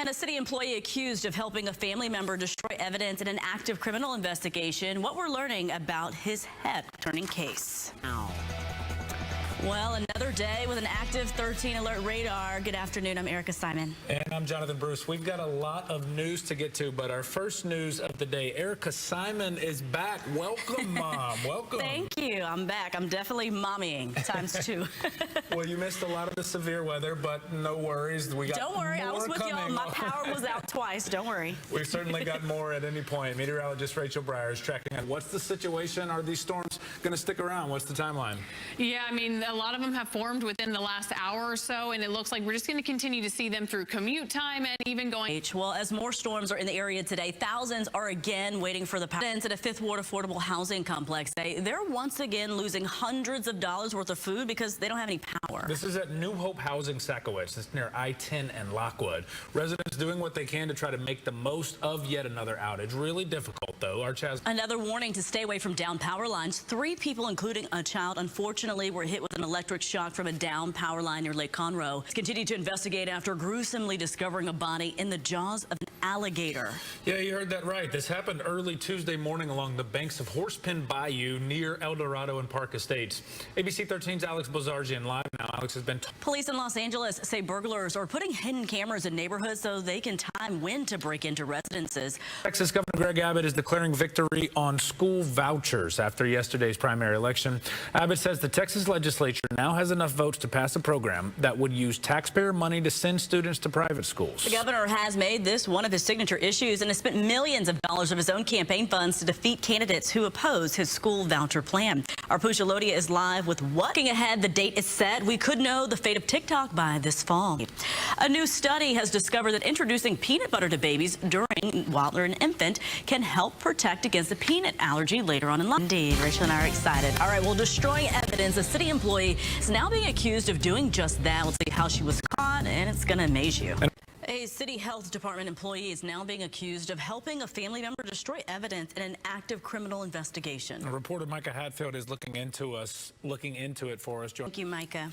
And a city employee accused of helping a family member destroy evidence in an active criminal investigation. What we're learning about his head-turning case. Well, another day with an active 13 alert radar. Good afternoon. I'm Erica Simon. And I'm Jonathan Bruce. We've got a lot of news to get to, but our first news of the day, Erica Simon is back. Welcome, Mom. Welcome. Thank you. I'm back. I'm definitely mommying times two. Well, you missed a lot of the severe weather, but no worries. We got Don't worry. I was with y'all. My power was out twice. Don't worry. We've certainly got more at any point. Meteorologist Rachel Breyer is tracking on what's the situation. Are these storms going to stick around? What's the timeline? Yeah, I mean, a lot of them have formed within the last hour or so, and it looks like we're just going to continue to see them through commute time and even going. Well, as more storms are in the area today, thousands are again waiting for the power. At a Fifth Ward affordable housing complex, they're once again losing hundreds of dollars worth of food because they don't have any power. This is at New Hope Housing Sackowitz. It's near I-10 and Lockwood. Residents doing what they can to try to make the most of yet another outage. Really difficult, though. Our Chaz. Another warning to stay away from down power lines. 3 people, including a child, unfortunately were hit with an electric shock from a down power line near Lake Conroe. It's continued to investigate after gruesomely discovering a body in the jaws of an alligator. Yeah, you heard that right. This happened early Tuesday morning along the banks of Horsepen Bayou near El Dorado and Park Estates. ABC 13's Alex Bozargian live now. Alex has been. Police in Los Angeles say burglars are putting hidden cameras in neighborhoods so they can time when to break into residences. Texas Governor Greg Abbott is declaring victory on school vouchers after yesterday's primary election. Abbott says the Texas legislature now has enough votes to pass a program that would use taxpayer money to send students to private schools. The governor has made this one of his signature issues and has spent millions of dollars of his own campaign funds to defeat candidates who oppose his school voucher plan. Our Pusha Lodia is live with what? Looking ahead, the date is set. We could know the fate of TikTok by this fall. A new study has discovered that introducing peanut butter to babies while they're an infant can help protect against a peanut allergy later on in life. Indeed, Rachel and I are excited. All right, well, destroying evidence. A city employee is now being accused of doing just that. We'll see how she was caught, and it's going to amaze you. A city health department employee is now being accused of helping a family member destroy evidence in an active criminal investigation. Reporter Micah Hatfield is looking into it for us. Thank you, Micah.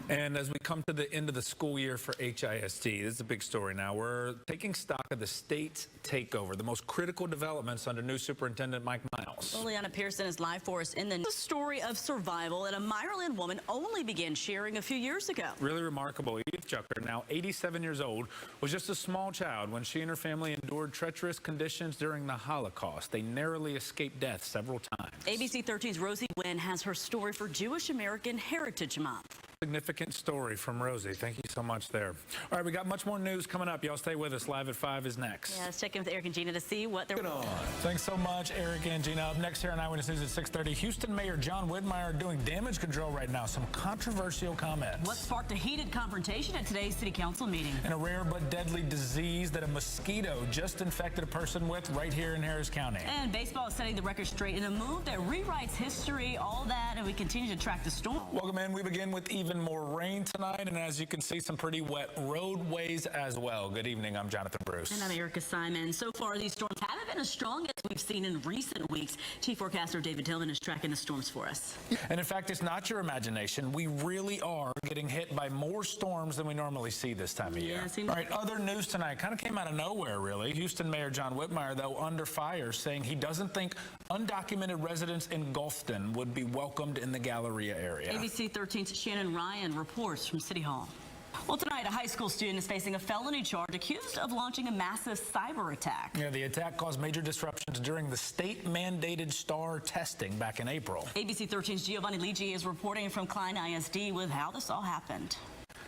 And as we come to the end of the school year for HISD, this is a big story now. We're taking stock of the state's takeover, the most critical developments under new Superintendent Mike Miles. Liana Pearson is live for us in the story of survival that a Meyerland woman only began sharing a few years ago. Really remarkable. Edith Jucker, now 87 years old, was just a small child when she and her family endured treacherous conditions during the Holocaust. They narrowly escaped death several times. ABC 13's Rosie Wynn has her story for Jewish American Heritage Month. Significant story from Rosie. Thank you so much there. All right, we got much more news coming up. Y'all stay with us. Live at 5 is next. Yeah, let's check in with Eric and Gina to see what they're on. Thanks so much, Eric and Gina. Up next here on Eyewitness News at 6:30, Houston Mayor John Whitmire doing damage control right now. Some controversial comments. What sparked a heated confrontation at today's city council meeting? And a rare but deadly disease that a mosquito just infected a person with right here in Harris County. And baseball is setting the record straight in a move that rewrites history, all that, and we continue to track the storm. Welcome in. We begin with even more rain tonight, and as you can see, some pretty wet roadways as well. Good evening. I'm Jonathan Bruce. And I'm Erica Simon. So far, these storms haven't been as strong as we've seen in recent weeks. Chief forecaster David Tillman is tracking the storms for us. And in fact, it's not your imagination. We really are getting hit by more storms than we normally see this time of year. All right, other news tonight kind of came out of nowhere, really. Houston Mayor John Whitmire, though, under fire, saying he doesn't think undocumented residents in Gulfston would be welcomed in the Galleria area. ABC 13's Shannon Ryan reports from City Hall. Well, tonight, a high school student is facing a felony charge accused of launching a massive cyber attack. Yeah, the attack caused major disruptions during the state-mandated STAR testing back in April. ABC 13's Giovanni Ligi is reporting from Klein ISD with how this all happened.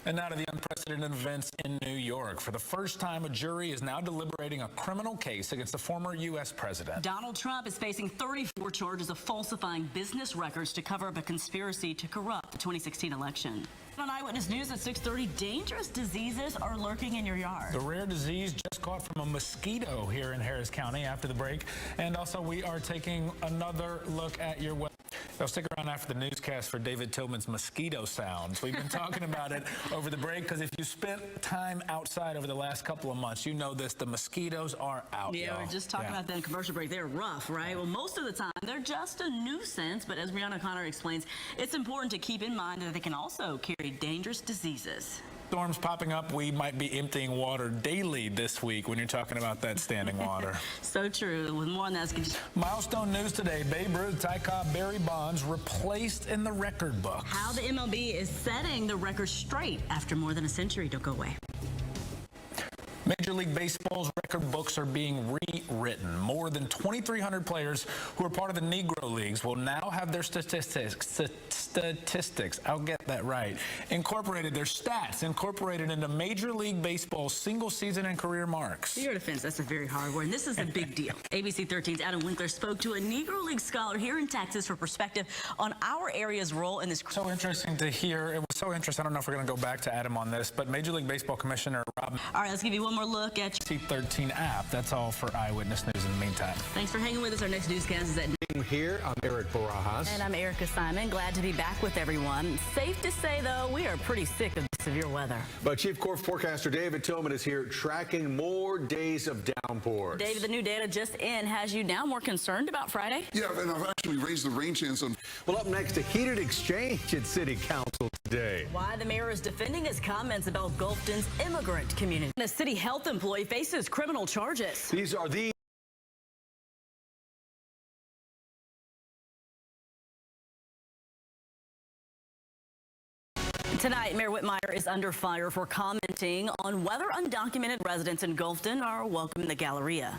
And now to the unprecedented events in New York. For the first time, a jury is now deliberating a criminal case against the former U.S. president. Donald Trump is facing 34 charges of falsifying business records to cover up a conspiracy to corrupt the 2016 election. On Eyewitness News at 6:30, dangerous diseases are lurking in your yard. The rare disease just caught from a mosquito here in Harris County after the break. And also, we are taking another look at your web. So stick around after the newscast for David Tillman's mosquito sounds. We've been talking about it over the break because if you spent time outside over the last couple of months, you know this, the mosquitoes are out. Yeah, we're just talking about that in commercial break. They're rough, right? Well, most of the time, they're just a nuisance. But as Brianna Connor explains, it's important to keep in mind that they can also carry dangerous diseases. Storms popping up. We might be emptying water daily this week when you're talking about that standing water. So true. With more on that, Milestone news today. Babe Ruth, Ty Cobb, Barry Bonds replaced in the record books. how the MLB is setting the record straight after more than a century. Don't go away. Major League Baseball's record books are being rewritten. More than 2,300 players who are part of the Negro Leagues will now have their statistics, I'll get that right, incorporated, their stats incorporated into Major League Baseball's single season and career marks. To your defense, that's a very hard word, and this is a big deal. ABC 13's Adam Winkler spoke to a Negro League scholar here in Texas for perspective on our area's role in this. So interesting to hear. It was so interesting. I don't know if we're going to go back to Adam on this, but Major League Baseball Commissioner Rob. All right, let's give you one more look at C13 app. That's all for Eyewitness News in the meantime. Thanks for hanging with us. Our next newscast is at Here, I'm Eric Barajas. And I'm Erica Simon. Glad to be back with everyone. Safe to say, though, we are pretty sick of the severe weather. But Chief Corps forecaster David Tillman is here tracking more days of downpours. David, the new data just in has you now more concerned about Friday? Yeah, and I've actually raised the rain chance on. Well, up next, a heated exchange at City Council today. Why the mayor is defending his comments about Gulfton's immigrant community. And a city health employee faces criminal charges. These are the Tonight, Mayor Whitmire is under fire for commenting on whether undocumented residents in Gulfton are welcome in the Galleria.